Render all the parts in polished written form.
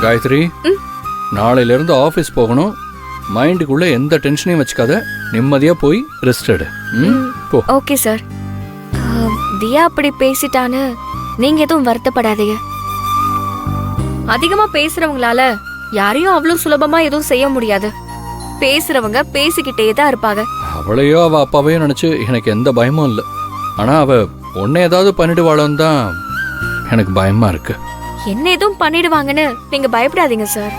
காயத்ரி, நாளையில இருந்து ஆபீஸ் போகணும். மைண்டுக்குள்ள எந்த டென்ஷனையும் வச்சுக்காத, நிம்மதியா போய் ரெஸ்ட் எடு. போ. Okay sir. தியா அப்படி பேசிட்டான்னு நீங்க எதுவும் வருத்தப்படாதீங்க. அதிகமா பேசுறவங்களால யாரையும் அவ்வளவு சுலபமா எதுவும் செய்ய முடியாது. பேசுறவங்க பேசிக்கிட்டே தான் இருப்பாங்க. அவளையோ அவ அப்பாவையோ நினைச்சு எனக்கு எந்த பயமும் இல்லை. ஆனா அவ உன்னை ஏதாவது பண்ணிடுவாளோன்னு தான் எனக்கு பயமா இருக்கு. என்ன எதுவும் பண்ணிடுவாங்கன்னு நீங்க பயப்படாதீங்க சார்.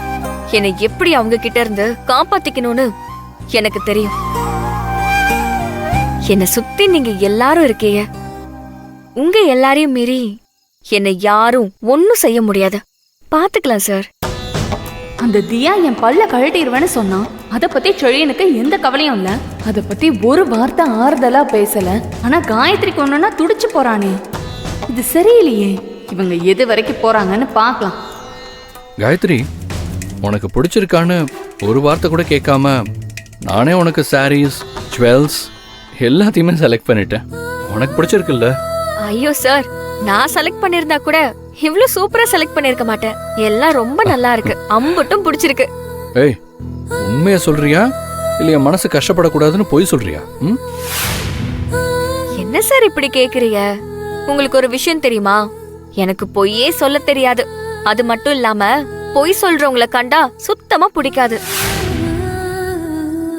என்னை எப்படி அவங்க கிட்ட இருந்து காப்பாத்திக்கணும்னு எனக்கு தெரியும். என்னை சுத்தி நீங்க எல்லாரும் இருக்கீங்க. உங்க எல்லாரையும் மீறி என்னை யாரும் ஒன்னும் செய்ய முடியாது. பாத்துக்கலாம் சார். அந்த தியா என் பல்ல கழட்டிடுவேன்னு சொன்னான். அத பத்தி செழியனுக்கு எந்த கவலையும் இல்ல. அத பத்தி ஒரு வார்த்தை ஆறுதலா பேசல. ஆனா காயத்ரிக்கு ஒண்ணுன்னா துடிச்சு போறானே, இது சரியில்லையே. இவங்க எது வரைக்கும் போறாங்கன்னு பாக்கலாம். காயத்ரி, உனக்கு பிடிச்சிருக்கான்னு ஒரு வார்த்தை கூட கேட்காம நானே உனக்கு சாரீஸ், ஜுவல்ஸ் எல்லாத்தையுமே செலக்ட் பண்ணிட்டேன். உனக்கு பிடிச்சிருக்குல்ல? ஐயோ சார், நான் செலக்ட் பண்ணிருந்தா கூட இவ்ளோ சூப்பரா செலக்ட் பண்ணிருக்க மாட்டேன். எல்லாம் ரொம்ப நல்லா இருக்கு. அம்பட்டும் பிடிச்சிருக்கு. ஏய், உண்மையா சொல்றியா இல்லையா? மனசு கஷ்டப்படக்கூடாதுன்னு பொய் சொல்றியா? என்ன சார் இப்படி கேக்குறீங்க? உங்களுக்கு ஒரு விஷயம் தெரியுமா? எனக்கு பொய்யே சொல்ல தெரியாது. அது மட்டும் இல்லாம பொய் சொல்றவங்கள கண்டா சுத்தமா பிடிக்காது.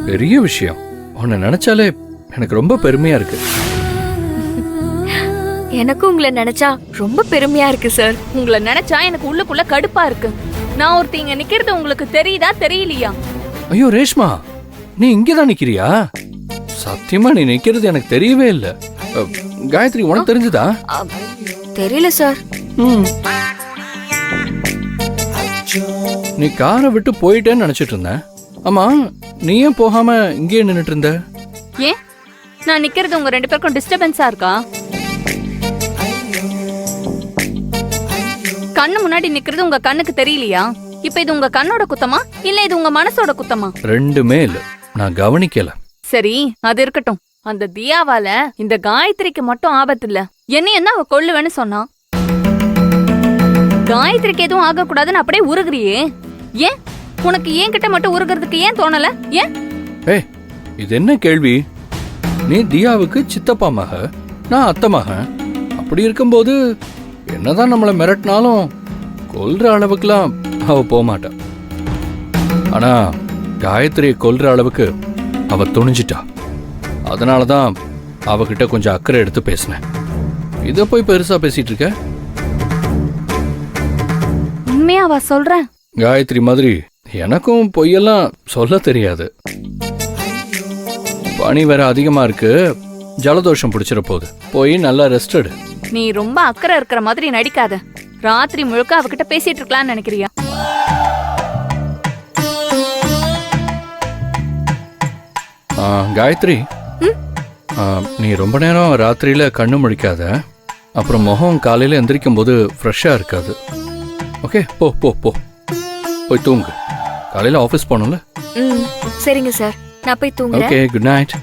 பெரிய விஷயம். உன்னை நினைச்சாலே எனக்கு ரொம்ப பெருமையா இருக்கு. எனக்கும் உங்களை நினைச்சா ரொம்ப பெருமையா இருக்கு சார். உங்களை நினைச்சா எனக்கு உள்ளுக்குள்ள கடுப்பா இருக்கு. நான் ஒருத்தங்க நிக்கிறது உங்களுக்கு தெரியுதா தெரியலையா? ஐயோ ரேஷ்மா, நீ இங்கதான் நிக்கிறியா? சத்தியமா நீ நிக்கிறது எனக்கு தெரியவே இல்ல. காயத்ரி, உனக்கு தெரிஞ்சதா? தெரியல சார். நீ காரை விட்டு போயிட்டேன்னு நினைச்சிட்டு இருந்தேன். ஆமா, நீ ஏன் போகாம இங்கே நின்னுட்டு இருந்த? ஏன் நான் நிக்கிறது உங்க ரெண்டு பேருக்கும் டிஸ்டர்பன்ஸா இருக்கா? கண்ணு முன்னாடி நிக்கிறது உங்க கண்ணுக்கு தெரியலையா? இப்ப இது உங்க கண்ணோட குத்தமா இல்ல இது உங்க மனசோட குத்தமா? ரெண்டுமே இல்ல, நான் கவனிக்கல. சரி, அது இருக்கட்டும். அந்த தியாவால இந்த காயத்ரிக்கு மட்டும் ஆபத்து இல்ல. என்ன அவ கொல்லுவேன்னு சொன்னா. காயத்ரிக்கு எதுவும் ஆக கூடாதுன்னு அப்படியே உருகுறியே. ஏன் உனக்கு ஏன் கிட்ட மட்டும் உருகிறதுக்கு ஏன் தோணல? ஏன்? ஏய், இது என்ன கேள்வி? நீ தியாவுக்கு சித்தப்பா மக, நான் அத்தை மகன். அப்படி இருக்கும்போது என்னதான் நம்மள மிரட்டினாலும் கொல்ற அளவுக்குலாம் அவ போக மாட்டா. ஆனா காயத்ரியை கொல்ற அளவுக்கு அவ துணிஞ்சிட்டா. அதனாலதான் அவகிட்ட கொஞ்சம் அக்கறை எடுத்து பேசினேன். இத போய் பெருசா பேசிட்டு இருக்க? உண்மையாவா சொல்றேன்? காயத்ரி மாதிரி எனக்கும் பொய்யெல்லாம் சொல்ல தெரியாது. பனி வேற அதிகமா இருக்கு, ஜலதோஷம் பிடிச்சிட போகுது. போய் நல்லா ரெஸ்ட் எடு. நீ ரொம்ப அக்கறை இருக்கிற மாதிரி நடிக்காத. ராத்திரி முழுக்க அவகிட்ட பேசிட்டு இருக்கலாம்னு நினைக்கிறியா? காயத்ரி, நீ ரொம்ப நேரம் ராத்திரியில கண்ணு முழிக்காத. அப்புறம் முகம் காலையில எந்திரிக்கும் போது ஃப்ரெஷ்ஷா இருக்காது. ஓகே, போ போ போ போய் தூங்கு. காலையில ஆபீஸ் போகணும்ல? சரிங்க சார், நான் போய் தூங்குறேன். Okay, good night.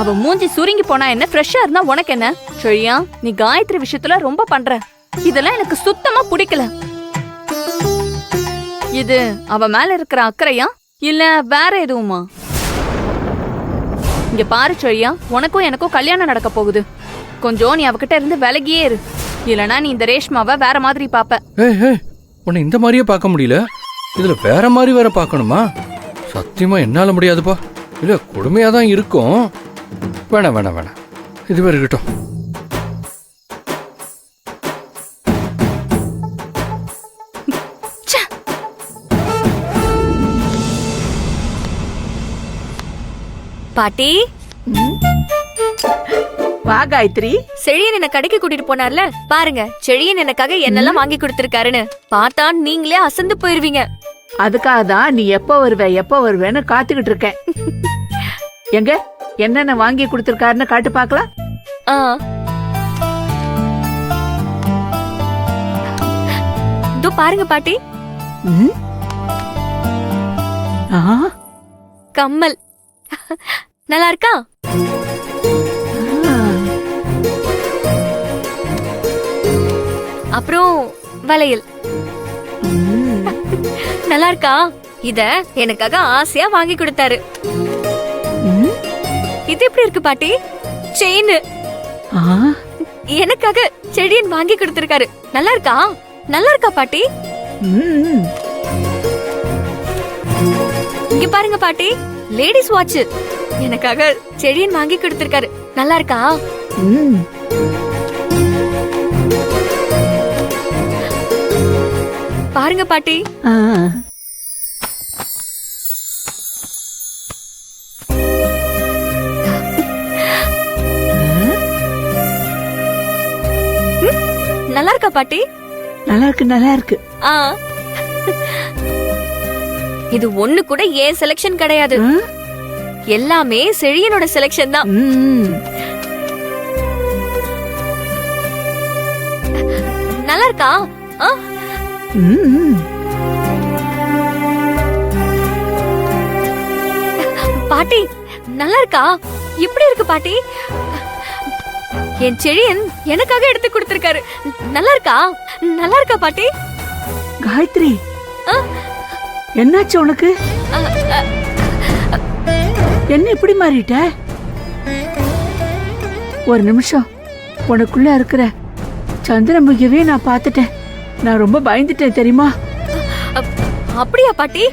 அவ மூஞ்சி சுருங்கி போனா என்ன, ஃப்ரெஷ்ஷா இருந்தா உனக்கு என்ன? செழியா, நீ காயத்ரி விஷயத்துல ரொம்ப பண்ற. இதெல்லாம் எனக்கு சுத்தமா பிடிக்கல. இது அவ மேல இருக்கிற அக்கறையா இல்ல வேற எதுவுமா? இங்க பாரு செழியா, உனக்கும் எனக்கும் கல்யாணம் நடக்க போகுது. கொஞ்சம் நீ அவகிட்ட இருந்து விலகியே இரு. இல்லனா நீ இந்த ரேஷ்மாவை வேற மாதிரி பாப்ப. உன்னை இந்த மாதிரியே பார்க்க முடியல, இதுல வேற மாதிரி வேற பார்க்கணுமா? சத்தியமா என்னால முடியாதுப்பா. இல்ல கொடுமையாதான் இருக்கும். வேணாம் வேணாம் வேணாம், இதுவே இருக்கட்டும். பாட்டி, வா காயத்ரி. செழியன் என்ன கடைக்கு கூட்டிட்டு போனார்ல, பாருங்க செழியன் எனக்காக என்னெல்லாம் வாங்கி கொடுத்திருக்காருன்னு. பார்த்தா நீங்களே அசந்து போயிருவீங்க. அதுக்காக தான் நீ எப்ப வருவேன்னு காத்துக்கிட்டு இருக்கேன். எங்க என்னென்ன வாங்கி கொடுத்திருக்காருன்னு காட்டு பாக்கலாம். இதோ பாருங்க பாட்டி. கம்மல் நல்லா இருக்கா? அப்புறம் வளையல். ம். நல்லா இருக்கா? இத எனக்காக ஆசையா வாங்கி கொடுத்தாரு. ம். இது எப்படி இருக்கு பாட்டி? செயின் ஆ, எனக்காக செடியன் வாங்கி கொடுத்திருக்காரு. நல்லா இருக்கா? நல்லா இருக்கா பாட்டி? ம். இங்க பாருங்க பாட்டி, லேடிஸ் வாட்ச் எனக்காக செடியன் வாங்கி கொடுத்திருக்காரு. நல்லா இருக்கா? ம். பாருங்க பாட்டி. ஆ. நல்லா இருக்கா பாட்டி? நல்லா இருக்கு, நல்லா இருக்கு. ஆ. இது ஒண்ணு கூட ஏன் செலக்ஷன் கிடையாது. ஆ? எல்லாமே செழியனோட செலக்ஷன் தான். ம். நல்லா இருக்கா? ஆ? ம். பாட்டி நல்லா இருக்கா? எப்படி இருக்கு பாட்டி? என் செழியன் எனக்காக எடுத்து கொடுத்திருக்காரு. நல்லா இருக்கா? நல்லா இருக்கா பாட்டி? காயத்ரி, ஆ? என்னாச்சு உனக்கு? ஆ, ஆ, என்ன இப்படி மாறிட்ட? ஒரு நிமிஷம், உனக்குள்ள இருக்கிற சந்திரமுகியவே நான் பார்த்துட்டேன். நான் ரொம்ப பயந்துட்டேன் தெரியுமா? அப்படியா பாட்டி?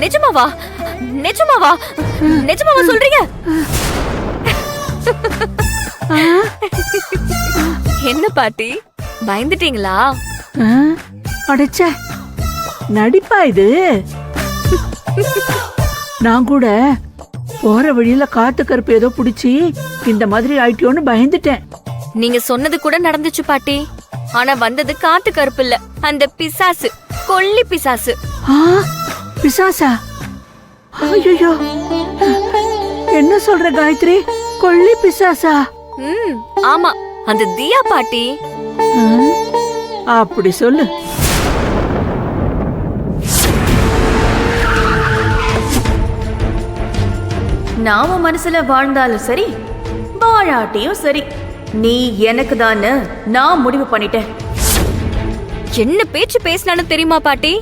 நிஜமாவா? நிஜமாவா? நிஜமாவா சொல்றீங்க? ஆ? என்ன பாட்டி பயந்துட்டீங்களா? ஆ? அடச்சே, நடிப்பா இது? நான் கூட போற வழியில காத்து கருப்பு ஏதோ புடிச்சு இந்த மாதிரி ஆயிட்டியோன்னு பயந்துட்டேன். நீங்க சொன்னது கூட நடந்துச்சு பாட்டி. ஆனா வந்தது காத்து கருப்பு இல்ல, அந்த பிசாசு, கொல்லி பிசாசு. ஆ? பிசாசா? ஐயோ, என்ன சொல்ற காயத்ரி? கொள்ளி பிசாசா? ஆமா, அந்த தியா பாட்டி. ஆ? அப்படி சொல்லு. நாம மனசுல வாழ்ந்தாலும் சரி வாழாட்டியும் சரி, நீ எனக்கு தான்னு நான் முடிவு பண்ணிட்டேன். என்ன பேச்சு பேசினானு தெரியுமா பாட்டி?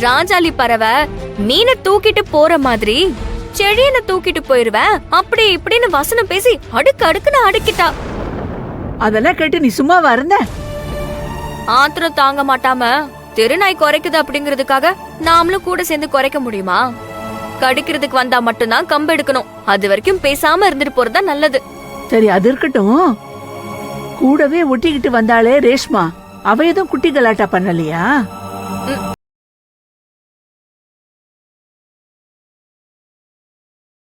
ராஜாளி பறவை மீனை தூக்கிட்டு போற மாதிரி செடியனை தூக்கிட்டு போயிருவேன், அப்படி இப்படின்னு வசனம் பேசி அடுக்கு அடுக்குன்னு அடுக்கிட்டா. அதெல்லாம் கேட்டு நீ சும்மாவா இருந்த? ஆத்திரம் தாங்க மாட்டாம தெருநாய் குறைக்குது அப்படிங்கறதுக்காக நாமளும் கூட சேர்ந்து குறைக்க முடியுமா? கடிக்கிறதுக்கு வந்தா மட்டும்தான் கம்பு எடுக்கணும். அது வரைக்கும் பேசாம இருந்துட்டு போறதா நல்லது. சரி, அது இருக்கட்டும். கூடவே ஒட்டிக்கிட்டு வந்தாளே ரேஷ்மா, அவ எதுவும் குட்டி கலாட்டா பண்ணலையா?